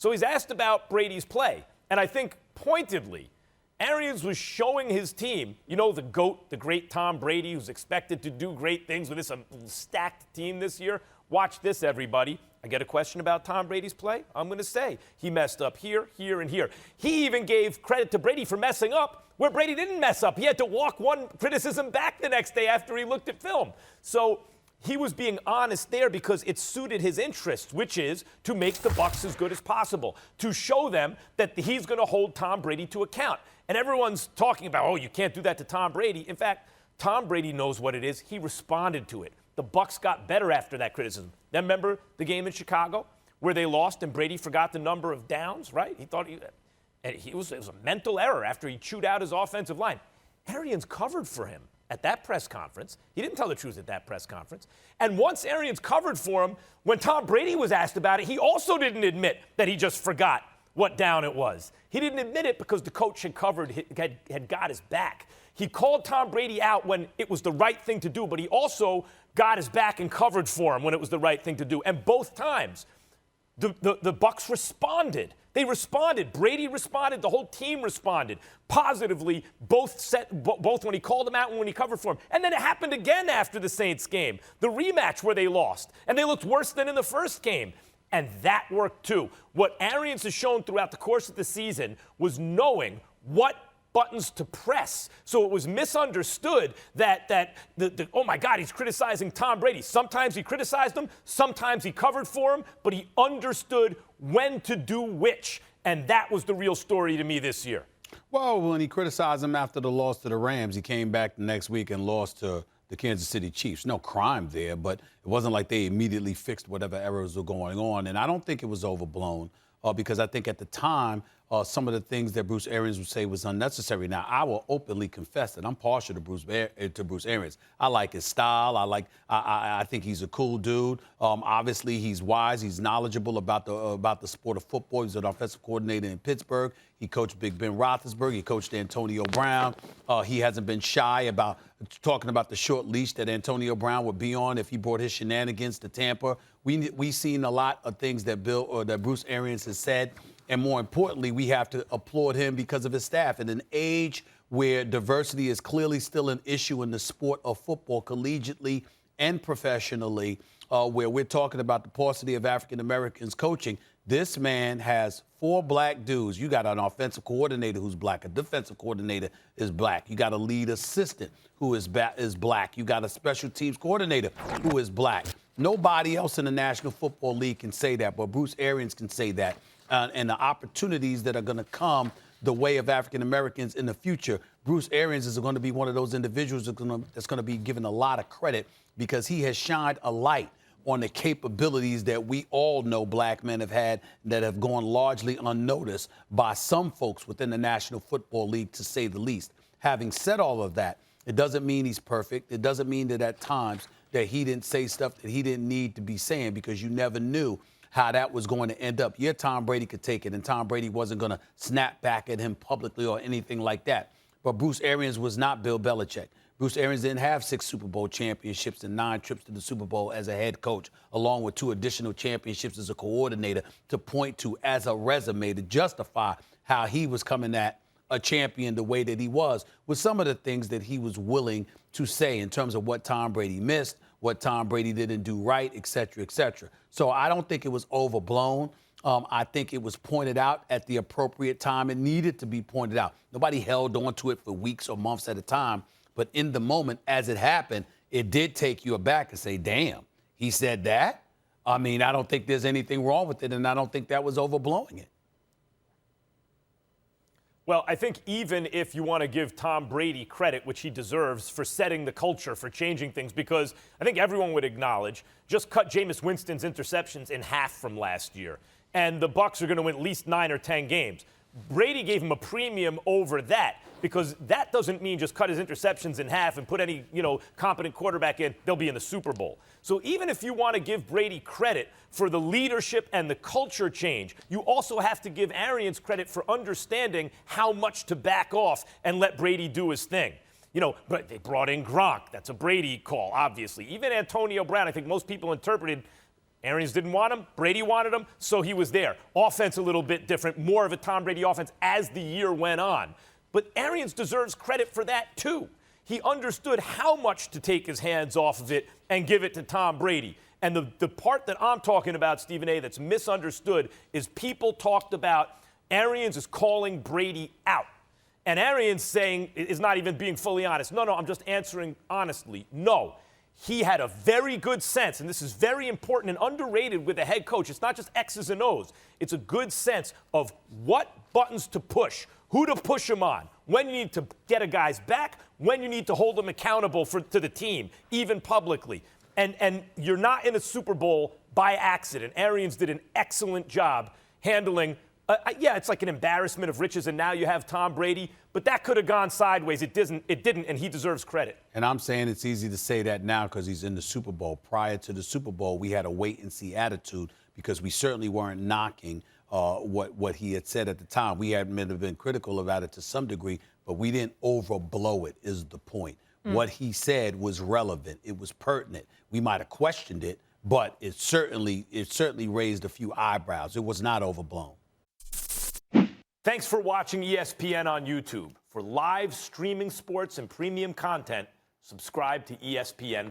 So he's asked about Brady's play. And I think pointedly, Arians was showing his team, you know, the GOAT, the great Tom Brady, who's expected to do great things with this stacked team this year. Watch this, everybody. I get a question about Tom Brady's play. I'm going to say he messed up here, here, and here. He even gave credit to Brady for messing up where Brady didn't mess up. He had to walk one criticism back the next day after he looked at film. So he was being honest there because it suited his interests, which is to make the Bucs as good as possible, to show them that he's going to hold Tom Brady to account. And everyone's talking about, oh, you can't do that to Tom Brady. In fact, Tom Brady knows what it is. He responded to it. The Bucs got better after that criticism. Then remember the game in Chicago where they lost and Brady forgot the number of downs, right? He thought it was a mental error after he chewed out his offensive line. Arians covered for him at that press conference. He didn't tell the truth at that press conference. And once Arians covered for him, when Tom Brady was asked about it, he also didn't admit that he just forgot what down it was. He didn't admit it because the coach had got his back. He called Tom Brady out when it was the right thing to do, but he also got his back and covered for him when it was the right thing to do. And both times, the Bucs responded. They responded. Brady responded. The whole team responded positively, both when he called him out and when he covered for him. And then it happened again after the Saints game, the rematch where they lost. And they looked worse than in the first game. And that worked too. What Arians has shown throughout the course of the season was knowing what buttons to press. So it was misunderstood that oh my God, he's criticizing Tom Brady. Sometimes he criticized him, sometimes he covered for him, but he understood when to do which. And that was the real story to me this year. Well, when he criticized him after the loss to the Rams, he came back the next week and lost to the Kansas City Chiefs. No crime there, but it wasn't like they immediately fixed whatever errors were going on. And I don't think it was overblown because I think at the time, some of the things that Bruce Arians would say was unnecessary. Now, I will openly confess that I'm partial to Bruce Arians. I like his style. I think he's a cool dude. Obviously, he's wise. He's knowledgeable about the sport of football. He's an offensive coordinator in Pittsburgh. He coached Big Ben Roethlisberger. He coached Antonio Brown. He hasn't been shy about talking about the short leash that Antonio Brown would be on if he brought his shenanigans to Tampa. We've seen a lot of things that Bruce Arians has said. And more importantly, we have to applaud him because of his staff. In an age where diversity is clearly still an issue in the sport of football, collegiately and professionally, where we're talking about the paucity of African Americans coaching, this man has 4 black dudes. You got an offensive coordinator who's black, a defensive coordinator is black. You got a lead assistant who is black. You got a special teams coordinator who is black. Nobody else in the National Football League can say that, but Bruce Arians can say that. And the opportunities that are going to come the way of African Americans in the future, Bruce Arians is going to be one of those individuals that's going to be given a lot of credit because he has shined a light on the capabilities that we all know black men have had that have gone largely unnoticed by some folks within the National Football League, to say the least. Having said all of that, it doesn't mean he's perfect. It doesn't mean that at times that he didn't say stuff that he didn't need to be saying, because you never knew how that was going to end up. Yeah, Tom Brady could take it, and Tom Brady wasn't going to snap back at him publicly or anything like that. But Bruce Arians was not Bill Belichick. Bruce Arians didn't have 6 Super Bowl championships and 9 trips to the Super Bowl as a head coach, along with 2 additional championships as a coordinator to point to as a resume to justify how he was coming at a champion the way that he was, with some of the things that he was willing to say in terms of what Tom Brady missed, what Tom Brady didn't do right, et cetera, et cetera. So I don't think it was overblown. I think it was pointed out at the appropriate time. It needed to be pointed out. Nobody held on to it for weeks or months at a time. But in the moment, as it happened, it did take you aback and say, damn, he said that? I mean, I don't think there's anything wrong with it, and I don't think that was overblowing it. Well, I think even if you want to give Tom Brady credit, which he deserves, for setting the culture, for changing things, because I think everyone would acknowledge, just cut Jameis Winston's interceptions in half from last year, and the Bucs are going to win at least 9 or 10 games. Brady gave him a premium over that, because that doesn't mean just cut his interceptions in half and put any, competent quarterback in, they'll be in the Super Bowl. So even if you want to give Brady credit for the leadership and the culture change, you also have to give Arians credit for understanding how much to back off and let Brady do his thing. But they brought in Gronk. That's a Brady call, obviously. Even Antonio Brown, I think most people interpreted Arians didn't want him. Brady wanted him, so he was there. Offense a little bit different, more of a Tom Brady offense as the year went on. But Arians deserves credit for that, too. He understood how much to take his hands off of it and give it to Tom Brady. And the part that I'm talking about, Stephen A., that's misunderstood is people talked about Arians is calling Brady out. And Arians saying, is not even being fully honest. No, I'm just answering honestly. No. He had a very good sense, and this is very important and underrated with a head coach. It's not just X's and O's. It's a good sense of what buttons to push, who to push him on, when you need to get a guy's back, when you need to hold him accountable to the team, even publicly. And you're not in a Super Bowl by accident. Arians did an excellent job handling it's like an embarrassment of riches, and now you have Tom Brady, but that could have gone sideways. It didn't, and he deserves credit. And I'm saying it's easy to say that now because he's in the Super Bowl. Prior to the Super Bowl, we had a wait-and-see attitude because we certainly weren't knocking what he had said at the time. We had been critical about it to some degree, but we didn't overblow it, is the point. What he said was relevant. It was pertinent. We might have questioned it, but it certainly raised a few eyebrows. It was not overblown. Thanks for watching ESPN on YouTube. For live streaming sports and premium content, subscribe to ESPN+.